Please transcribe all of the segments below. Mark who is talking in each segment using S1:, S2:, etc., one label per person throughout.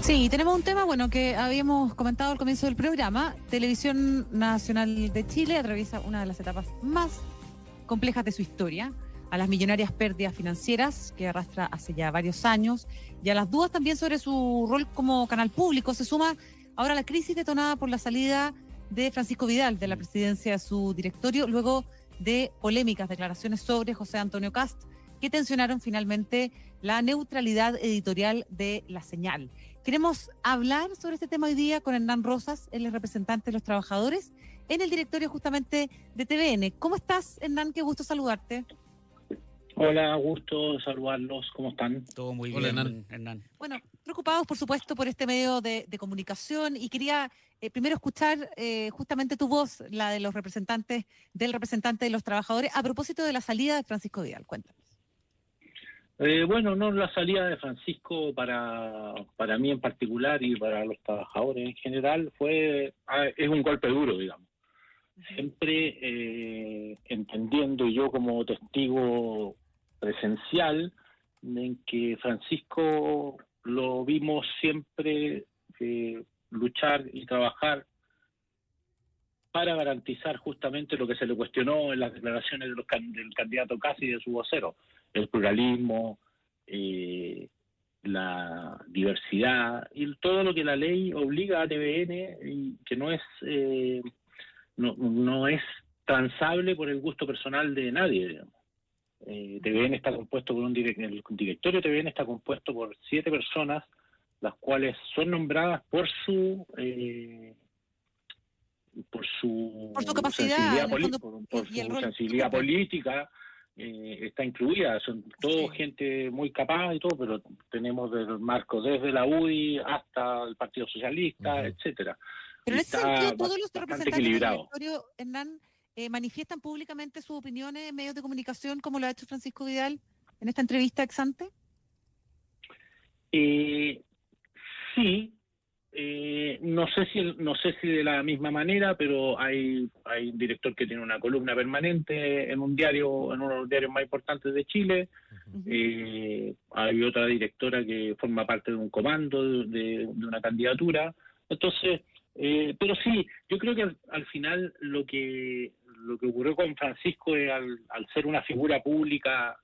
S1: Sí, tenemos un tema, bueno, que habíamos comentado al comienzo del programa. Televisión Nacional de Chile atraviesa una de las etapas más complejas de su historia, a las millonarias pérdidas financieras que arrastra hace ya varios años y a las dudas también sobre su rol como canal público. Se suma ahora la crisis detonada por la salida de Francisco Vidal de la presidencia de su directorio, luego de polémicas declaraciones sobre José Antonio Kast, que tensionaron finalmente la neutralidad editorial de La Señal. Queremos hablar sobre este tema hoy día con Hernán Rosas, él es representante de los trabajadores en el directorio justamente de TVN. ¿Cómo estás, Hernán? Qué gusto saludarte.
S2: Hola, gusto saludarlos. ¿Cómo están?
S3: Todo muy
S4: Hola,
S3: bien, Hernán.
S1: Bueno, preocupados, por supuesto, por este medio de comunicación y quería primero escuchar justamente tu voz, la de los representantes, del representante de los trabajadores, a propósito de la salida de Francisco Vidal. Cuéntanos.
S2: Bueno, no la salida de Francisco para mí en particular y para los trabajadores en general es un golpe duro, digamos. Siempre entendiendo yo como testigo presencial en que Francisco lo vimos siempre luchar y trabajar para garantizar justamente lo que se le cuestionó en las declaraciones del candidato Kast y de su vocero, el pluralismo, la diversidad y todo lo que la ley obliga a TVN y que no es transable por el gusto personal de nadie, digamos. TVN está compuesto por el directorio de TVN está compuesto por 7 personas, las cuales son nombradas por su
S1: capacidad,
S2: sensibilidad política, está incluida, son todos gente muy capaz y todo, pero tenemos del marco desde la UDI hasta el Partido Socialista, etcétera.
S1: Pero en ese sentido, todos los representantes del
S2: equilibrado.
S1: directorio, Hernán, manifiestan públicamente sus opiniones en medios de comunicación, como lo ha hecho Francisco Vidal en esta entrevista ex ante.
S2: Sí. No sé si de la misma manera, pero hay un director que tiene una columna permanente en uno de los diarios más importantes de Chile. Hay otra directora que forma parte de un comando de una candidatura. Entonces, pero sí, yo creo que al final lo que ocurrió con Francisco es al ser una figura pública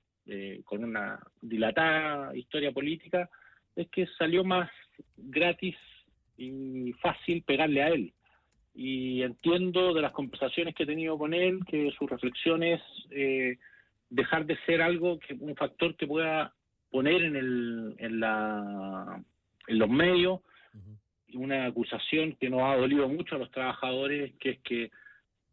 S2: con una dilatada historia política, es que salió más gratis y fácil pegarle a él. Y entiendo de las conversaciones que he tenido con él que su reflexión es dejar de ser un factor que pueda poner en los medios una acusación que nos ha dolido mucho a los trabajadores, que es que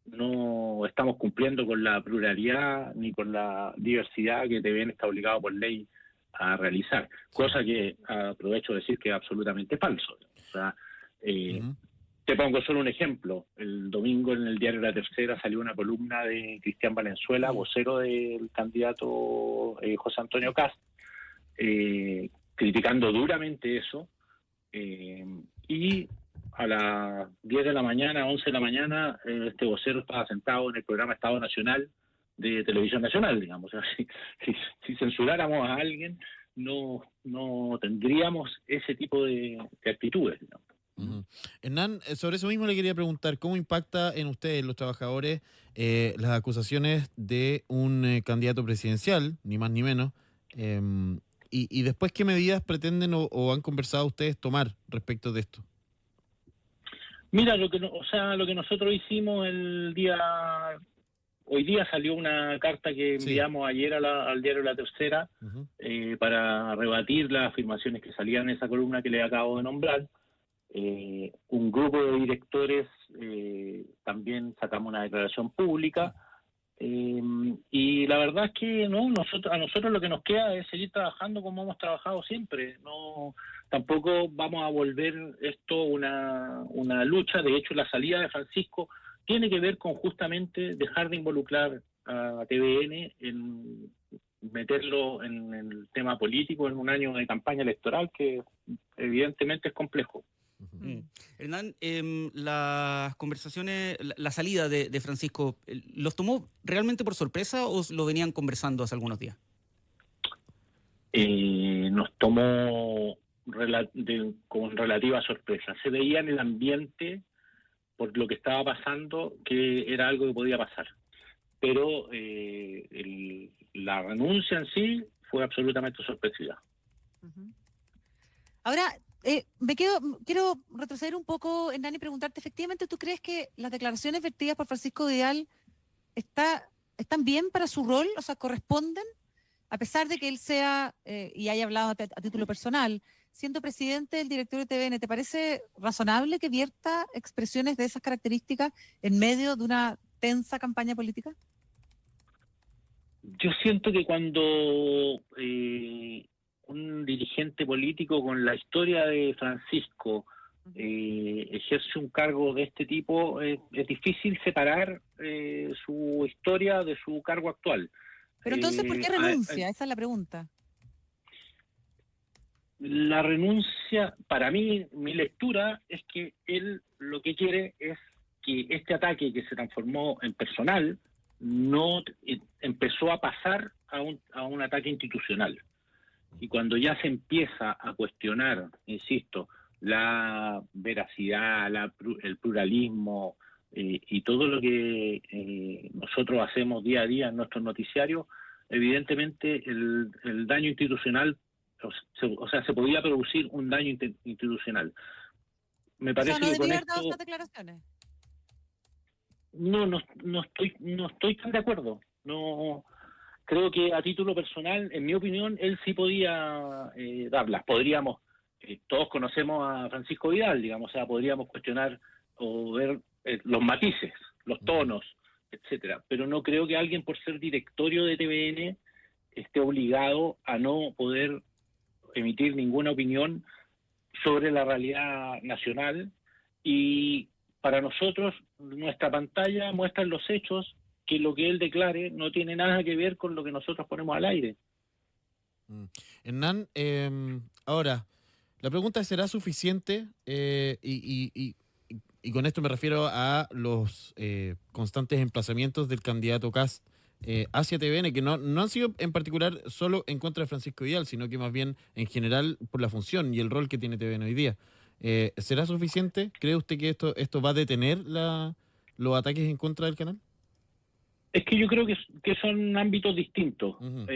S2: no estamos cumpliendo con la pluralidad ni con la diversidad que TVN está obligado por ley a realizar, cosa que aprovecho de decir que es absolutamente falso. O sea, te pongo solo un ejemplo. El domingo en el diario La Tercera salió una columna de Cristian Valenzuela, vocero del candidato José Antonio Kast, criticando duramente eso, y a las 10 de la mañana, 11 de la mañana, este vocero estaba sentado en el programa Estado Nacional de Televisión Nacional, digamos. O sea, si censuráramos a alguien, no tendríamos ese tipo de actitudes, digamos.
S4: Hernán, sobre eso mismo le quería preguntar, ¿cómo impacta en ustedes, los trabajadores, las acusaciones de un candidato presidencial, ni más ni menos, y después qué medidas pretenden o han conversado ustedes tomar respecto de esto?
S2: Mira, lo que nosotros hicimos hoy día salió una carta que enviamos ayer al diario La Tercera para rebatir las afirmaciones que salían en esa columna que le acabo de nombrar. Un grupo de directores también sacamos una declaración pública y la verdad es que a nosotros lo que nos queda es seguir trabajando como hemos trabajado siempre. Tampoco vamos a volver esto una lucha. De hecho, la salida de Francisco tiene que ver con justamente dejar de involucrar a TVN en meterlo en el tema político en un año de campaña electoral que evidentemente es complejo.
S3: Hernán, las conversaciones, la salida de Francisco, ¿los tomó realmente por sorpresa o lo venían conversando hace algunos días?
S2: Nos tomó con relativa sorpresa. Se veía en el ambiente, por lo que estaba pasando, que era algo que podía pasar. Pero la renuncia en sí fue absolutamente sorpresiva.
S1: Ujú. Ahora, quiero retroceder un poco, Hernán, y preguntarte, efectivamente, ¿tú crees que las declaraciones vertidas por Francisco Vidal están bien para su rol? O sea, ¿corresponden? A pesar de que él sea, y haya hablado a título personal, siendo presidente del directorio de TVN, ¿te parece razonable que vierta expresiones de esas características en medio de una tensa campaña política?
S2: Yo siento que cuando un dirigente político con la historia de Francisco ejerce un cargo de este tipo, es difícil separar su historia de su cargo actual.
S1: Pero entonces, ¿por qué renuncia? Esa es la pregunta.
S2: La renuncia, para mí, mi lectura es que él lo que quiere es que este ataque que se transformó en personal no empezó a pasar a un ataque institucional. Y cuando ya se empieza a cuestionar, insisto, la veracidad, el pluralismo y todo lo que nosotros hacemos día a día en nuestros noticiarios, evidentemente el daño institucional, o sea, se podía producir un daño institucional. Me parece
S1: ¿no
S2: que con
S1: debió haber dado
S2: esto
S1: estas declaraciones?
S2: no estoy tan de acuerdo. No creo que a título personal, en mi opinión, él sí podía darlas. Podríamos, todos conocemos a Francisco Vidal, digamos, o sea, podríamos cuestionar o ver los matices, los tonos, etcétera. Pero no creo que alguien por ser directorio de TVN esté obligado a no poder emitir ninguna opinión sobre la realidad nacional. Y para nosotros, nuestra pantalla muestra los hechos, que lo que él declare no tiene nada que ver con lo que nosotros ponemos al aire.
S4: Hernán, ahora, la pregunta es, ¿será suficiente? Y con esto me refiero a los constantes emplazamientos del candidato Kast hacia TVN, que no han sido en particular solo en contra de Francisco Vidal, sino que más bien en general por la función y el rol que tiene TVN hoy día. ¿Será suficiente? ¿Cree usted que esto va a detener los ataques en contra del canal?
S2: Es que yo creo que son ámbitos distintos.
S4: Uh-huh.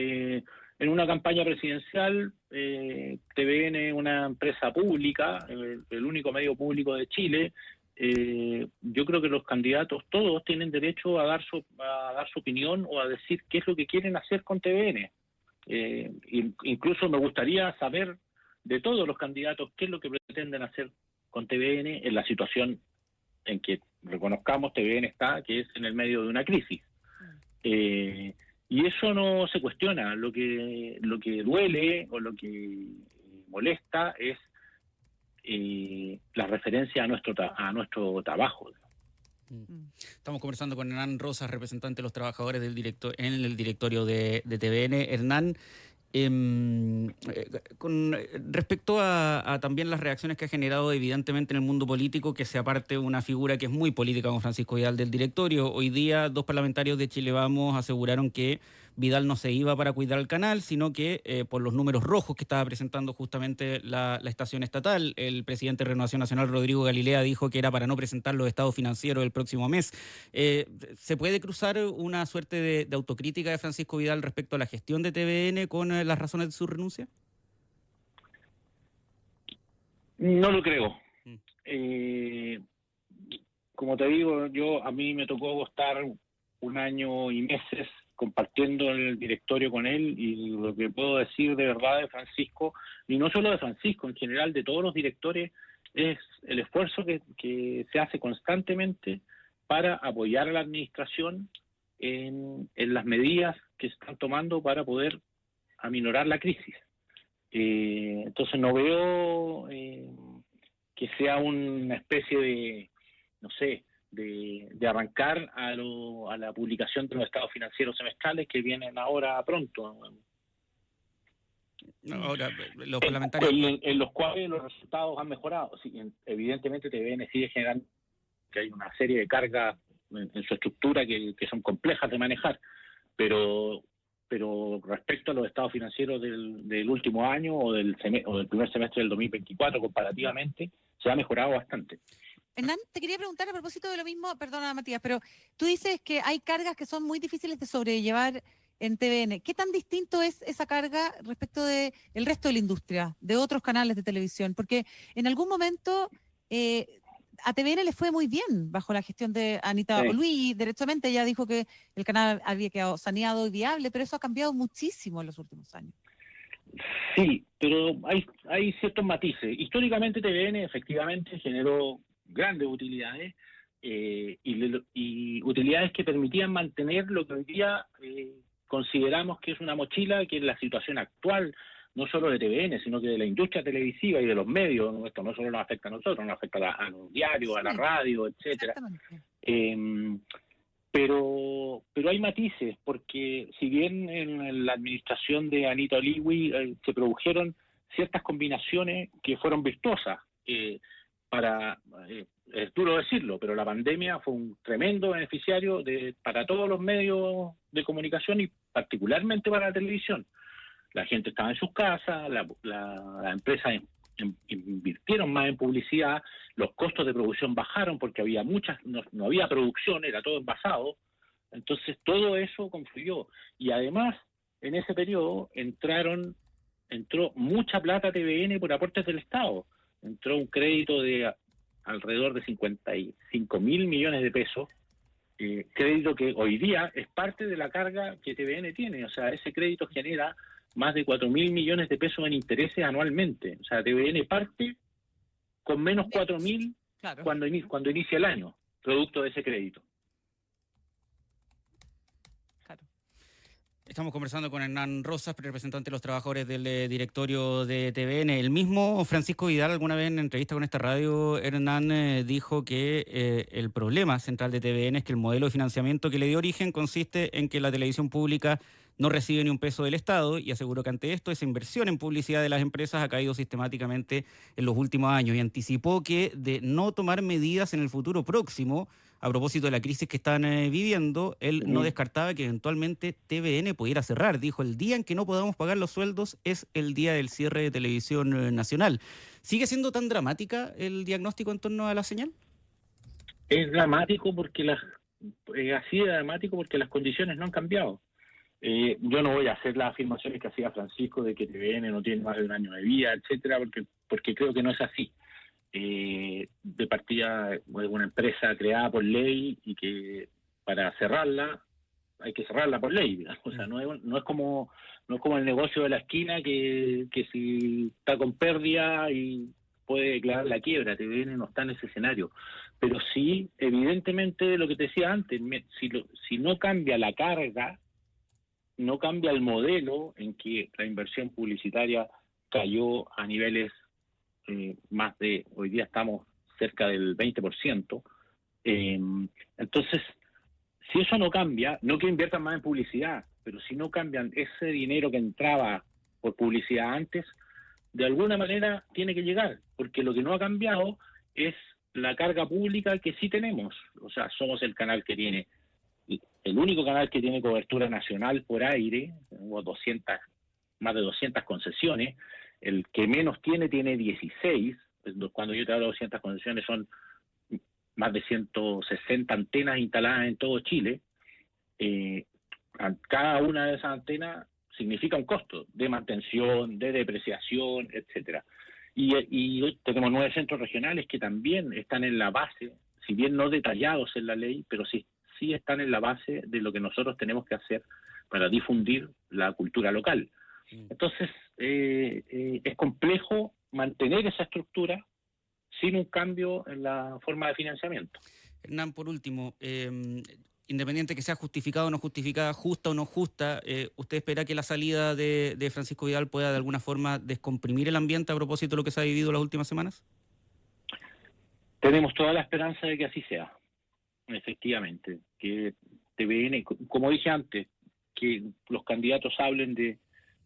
S2: En una campaña presidencial, TVN es una empresa pública, el único medio público de Chile. Yo creo que los candidatos todos tienen derecho a dar su opinión o a decir qué es lo que quieren hacer con TVN. Incluso me gustaría saber de todos los candidatos qué es lo que pretenden hacer con TVN en la situación en que, reconozcamos, TVN está, que es en el medio de una crisis. Y eso no se cuestiona. Lo que duele o lo que molesta es la referencia a nuestro trabajo.
S3: Estamos conversando con Hernán Rosas, representante de los trabajadores en el directorio de TVN. Hernán, con respecto a también las reacciones que ha generado evidentemente en el mundo político, que se aparte una figura que es muy política como Francisco Vidal del directorio. Hoy día 2 parlamentarios de Chile Vamos aseguraron que Vidal no se iba para cuidar el canal, sino que por los números rojos que estaba presentando justamente la estación estatal. El presidente de Renovación Nacional, Rodrigo Galilea, dijo que era para no presentar los estados financieros el próximo mes. ¿Se puede cruzar una suerte de autocrítica de Francisco Vidal respecto a la gestión de TVN con las razones de su renuncia?
S2: No lo creo. Como te digo, a mí me tocó estar 1 año y meses compartiendo el directorio con él, y lo que puedo decir de verdad de Francisco, y no solo de Francisco, en general de todos los directores, es el esfuerzo que se hace constantemente para apoyar a la administración en las medidas que se están tomando para poder aminorar la crisis. Entonces no veo que sea una especie de, no sé, de arrancar a la publicación de los estados financieros semestrales que vienen ahora pronto.
S3: Ahora, los parlamentarios...
S2: En los cuales los resultados han mejorado. Sí, evidentemente TVN sigue generando que hay una serie de cargas en su estructura que son complejas de manejar, pero pero respecto a los estados financieros del último año o del primer semestre del 2024 comparativamente, se ha mejorado bastante.
S1: Hernán, te quería preguntar a propósito de lo mismo, perdona Matías, pero tú dices que hay cargas que son muy difíciles de sobrellevar en TVN. ¿Qué tan distinto es esa carga respecto de el resto de la industria, de otros canales de televisión? Porque en algún momento a TVN le fue muy bien bajo la gestión de Anita Oluí. Derechamente ella dijo que el canal había quedado saneado y viable, pero eso ha cambiado muchísimo en los últimos años.
S2: Sí, pero hay ciertos matices. Históricamente TVN efectivamente generó grandes utilidades y utilidades que permitían mantener lo que hoy día consideramos que es una mochila, que es la situación actual, no solo de TVN, sino que de la industria televisiva y de los medios. Esto no solo nos afecta a nosotros, nos afecta a los diarios, a la radio, etcétera. Pero hay matices, porque si bien en la administración de Anita Oluí se produjeron ciertas combinaciones que fueron virtuosas, es duro decirlo, pero la pandemia fue un tremendo beneficiario para todos los medios de comunicación y particularmente para la televisión. La gente estaba en sus casas, las empresas invirtieron más en publicidad, los costos de producción bajaron porque había no había producción, era todo envasado, entonces todo eso confluyó. Y además, en ese periodo entró mucha plata a TVN por aportes del Estado. Entró un crédito de alrededor de 55 mil millones de pesos, crédito que hoy día es parte de la carga que TVN tiene. O sea, ese crédito genera más de 4 mil millones de pesos en intereses anualmente. O sea, TVN parte con menos 4 mil cuando inicia el año, producto de ese crédito.
S3: Estamos conversando con Hernán Rosas, representante de los trabajadores del directorio de TVN. El mismo Francisco Vidal, alguna vez en entrevista con esta radio, Hernán dijo que el problema central de TVN es que el modelo de financiamiento que le dio origen consiste en que la televisión pública no recibe ni un peso del Estado, y aseguró que ante esto esa inversión en publicidad de las empresas ha caído sistemáticamente en los últimos años, y anticipó que de no tomar medidas en el futuro próximo, a propósito de la crisis que están viviendo, él no descartaba que eventualmente TVN pudiera cerrar. Dijo, el día en que no podamos pagar los sueldos es el día del cierre de Televisión Nacional. ¿Sigue siendo tan dramática el diagnóstico en torno a la señal?
S2: Es dramático porque así de dramático porque las condiciones no han cambiado. Yo no voy a hacer las afirmaciones que hacía Francisco de que TVN no tiene más de un año de vida, etcétera, porque creo que no es así. De partida es una empresa creada por ley y que para cerrarla hay que cerrarla por ley, digamos. O sea, no es como el negocio de la esquina que si está con pérdida y puede declarar la quiebra. TVN no está en ese escenario, pero sí, evidentemente, lo que te decía antes, si no cambia la carga, no cambia el modelo en que la inversión publicitaria cayó a niveles más de, hoy día estamos cerca del 20%, entonces, si eso no cambia, no que inviertan más en publicidad, pero si no cambian ese dinero que entraba por publicidad antes, de alguna manera tiene que llegar, porque lo que no ha cambiado es la carga pública que sí tenemos. O sea, somos el canal que tiene, el único canal que tiene cobertura nacional por aire, tenemos más de 200 concesiones, el que menos tiene 16, cuando yo te hablo de 200 concesiones son más de 160 antenas instaladas en todo Chile. Cada una de esas antenas significa un costo de mantención, de depreciación, etcétera. Y tenemos 9 centros regionales que también están en la base, si bien no detallados en la ley, pero sí están en la base de lo que nosotros tenemos que hacer para difundir la cultura local. Entonces, es complejo mantener esa estructura sin un cambio en la forma de financiamiento.
S3: Hernán, por último, independiente que sea justificada o no justificada, justa o no justa, ¿usted espera que la salida de Francisco Vidal pueda de alguna forma descomprimir el ambiente a propósito de lo que se ha vivido las últimas semanas?
S2: Tenemos toda la esperanza de que así sea, efectivamente. Que TVN, como dije antes, que los candidatos hablen de,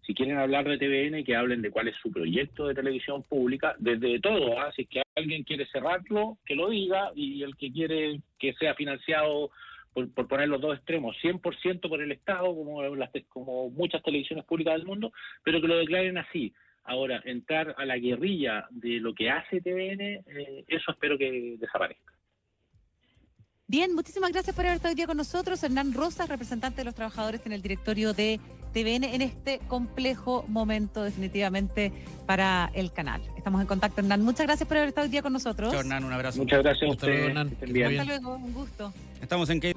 S2: si quieren hablar de TVN, que hablen de cuál es su proyecto de televisión pública, desde todo, si es que alguien quiere cerrarlo, que lo diga, y el que quiere que sea financiado por poner los dos extremos, 100% por el Estado, como muchas televisiones públicas del mundo, pero que lo declaren así. Ahora, entrar a la guerrilla de lo que hace TVN, eso espero que desaparezca.
S1: Bien, muchísimas gracias por haber estado hoy día con nosotros. Hernán Rosas, representante de los trabajadores en el directorio de TVN en este complejo momento definitivamente para el canal. Estamos en contacto, Hernán. Muchas gracias por haber estado hoy día con nosotros.
S3: Chao, Hernán, un abrazo.
S2: Muchas gracias a
S4: Hasta luego,
S2: ustedes.
S4: Hernán.
S2: Que estén
S4: Muy
S2: bien.
S4: bien.
S1: Hasta luego, un gusto.
S3: Estamos en que